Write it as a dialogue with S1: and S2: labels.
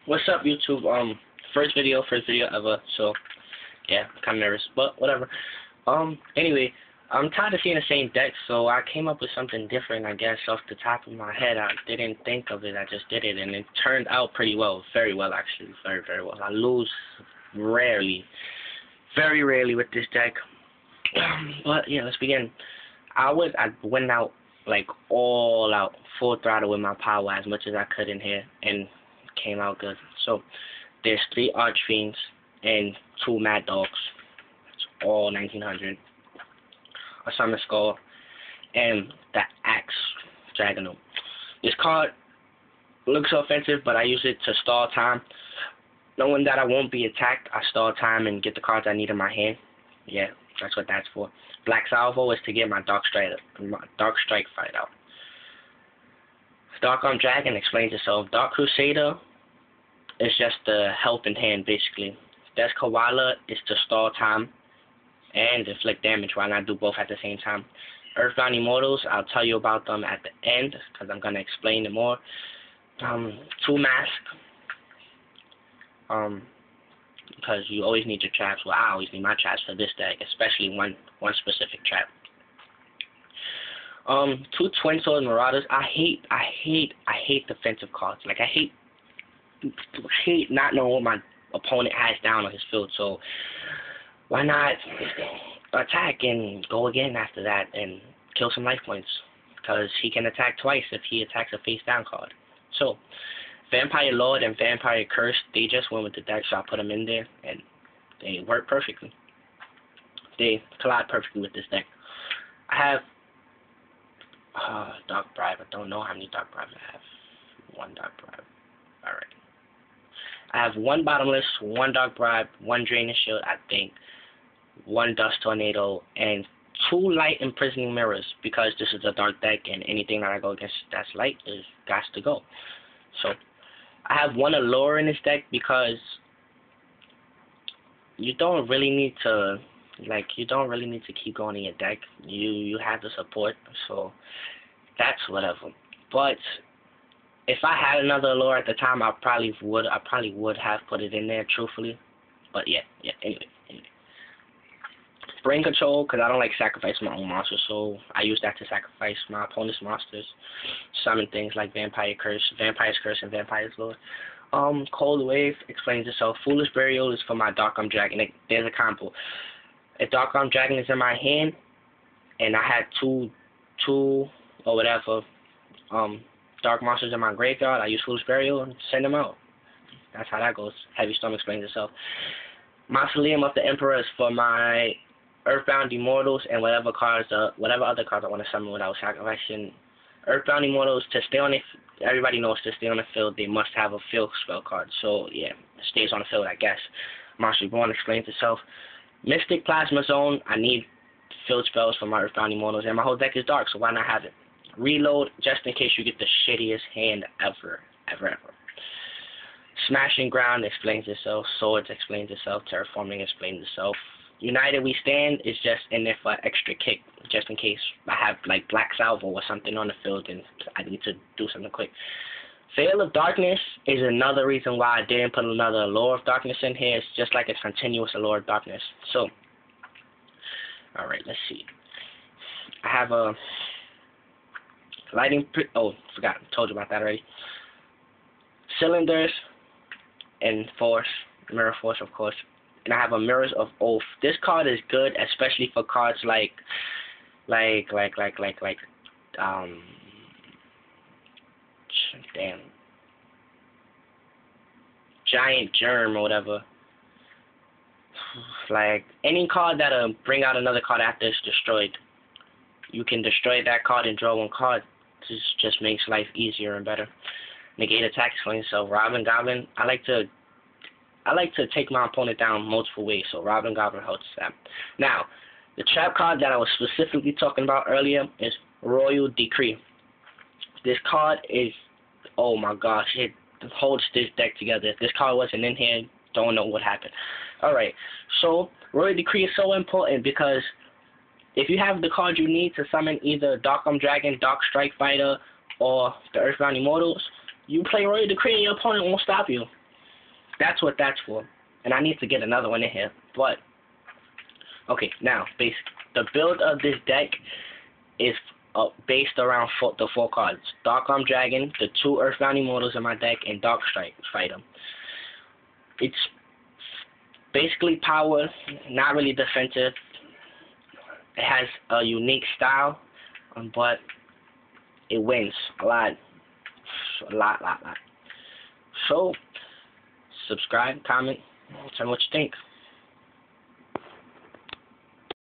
S1: What's up, YouTube? First video ever. So yeah, kind of nervous, but whatever. Anyway, I'm tired of seeing the same deck, so I came up with something different. I guess off the top of my head, I didn't think of it. I just did it, and it turned out pretty well. Very well, actually. Very well. I lose rarely, very rarely with this deck. But yeah, let's begin. I went out like all out, full throttle with my power as much as I could in here, and came out good. So there's 3 Archfiends and 2 Mad Dogs. It's all 1900. A Summon Skull and the Axe Dragonote. This card looks offensive, but I use it to stall time. Knowing that I won't be attacked, I stall time and get the cards I need in my hand. Yeah, that's what that's for. Black Salvo is to get my Dark Strike fight out. Dark Arm Dragon explains itself. Dark Crusader is just the helping hand, basically. Death Koala is to stall time and inflict damage. Why not do both at the same time? Earthbound Immortals, I'll tell you about them at the end, because I'm going to explain it more. 2 Mask, because you always need your traps. Well, I always need my traps for this deck, especially one specific trap. 2 Twin Sword Marauders. I hate defensive cards. Like, I hate not knowing what my opponent has down on his field. So why not attack and go again after that and kill some life points? Because he can attack twice if he attacks a face down card. So Vampire Lord and Vampire Curse, they just went with the deck, so I put them in there, and they work perfectly. They collide perfectly with this deck. I have Dark Bribe. I don't know how many Dark Bribes I have. 1 Dark Bribe. Alright. I have 1 Bottomless, 1 Dark Bribe, 1 Draining Shield, I think, 1 Dust Tornado, and 2 Light Imprisoning Mirrors, because this is a dark deck, and anything that I go against that's light is got to go. So I have 1 Allure in this deck because you don't really need to keep going in your deck. You have the support, so that's whatever. But if I had another Allure at the time, I probably would have put it in there, truthfully. But yeah. Anyway. Brain Control, because I don't like sacrificing my own monsters, so I use that to sacrifice my opponent's monsters. Summon things like Vampire's Curse, and Vampire's Lord. Cold Wave explains itself. Foolish Burial is for my Dark Arm Dragon. There's a combo. If Dark Arm Dragon is in my hand, and I had two or whatever dark monsters in my graveyard, I use Foolish Burial and send them out. That's how that goes. Heavy Storm explains itself. Mausoleum of the Emperor is for my Earthbound Immortals and whatever other cards I want to summon without sacrificing. Earthbound Immortals, to stay on it, everybody knows to stay on the field, they must have a field spell card. So yeah, it stays on the field, I guess. Monster Reborn explains itself. Mystic Plasma Zone, I need field spells for my Earthbound Immortals, and my whole deck is dark, so why not have it? Reload, just in case you get the shittiest hand ever. Smashing Ground explains itself. Swords explains itself. Terraforming explains itself. United We Stand is just in there for extra kick, just in case I have like Black Salvo or something on the field and I need to do something quick. Veil of Darkness is another reason why I didn't put another Allure of Darkness in here. It's just like a continuous Allure of Darkness. So, alright, let's see. I have a forgot, told you about that already. Cylinders and Force, Mirror Force, of course. And I have a Mirrors of Oath. This card is good, especially for cards like Giant Germ or whatever. Like any card that'll bring out another card after it's destroyed. You can destroy that card and draw 1 card. This just makes life easier and better. Negate attack explains itself. Robin Goblin, I like to take my opponent down multiple ways, so Robin Goblin helps that. Now, the trap card that I was specifically talking about earlier is Royal Decree. This card is, oh my gosh, it holds this deck together. If this card wasn't in here, don't know what happened. Alright, so Royal Decree is so important because if you have the card you need to summon either Dark Arm Dragon, Dark Strike Fighter, or the Earthbound Immortals, you play Royal Decree and your opponent won't stop you. that's what that's for. And I need to get another one in here. But okay, now the build of this deck is based around the 4 cards: Dark Arm Dragon, the 2 Earthbound Immortals in my deck, and Dark Strike Fighter. It's basically power, not really defensive. It has a unique style, but it wins a lot. So, subscribe, comment, tell me what you think.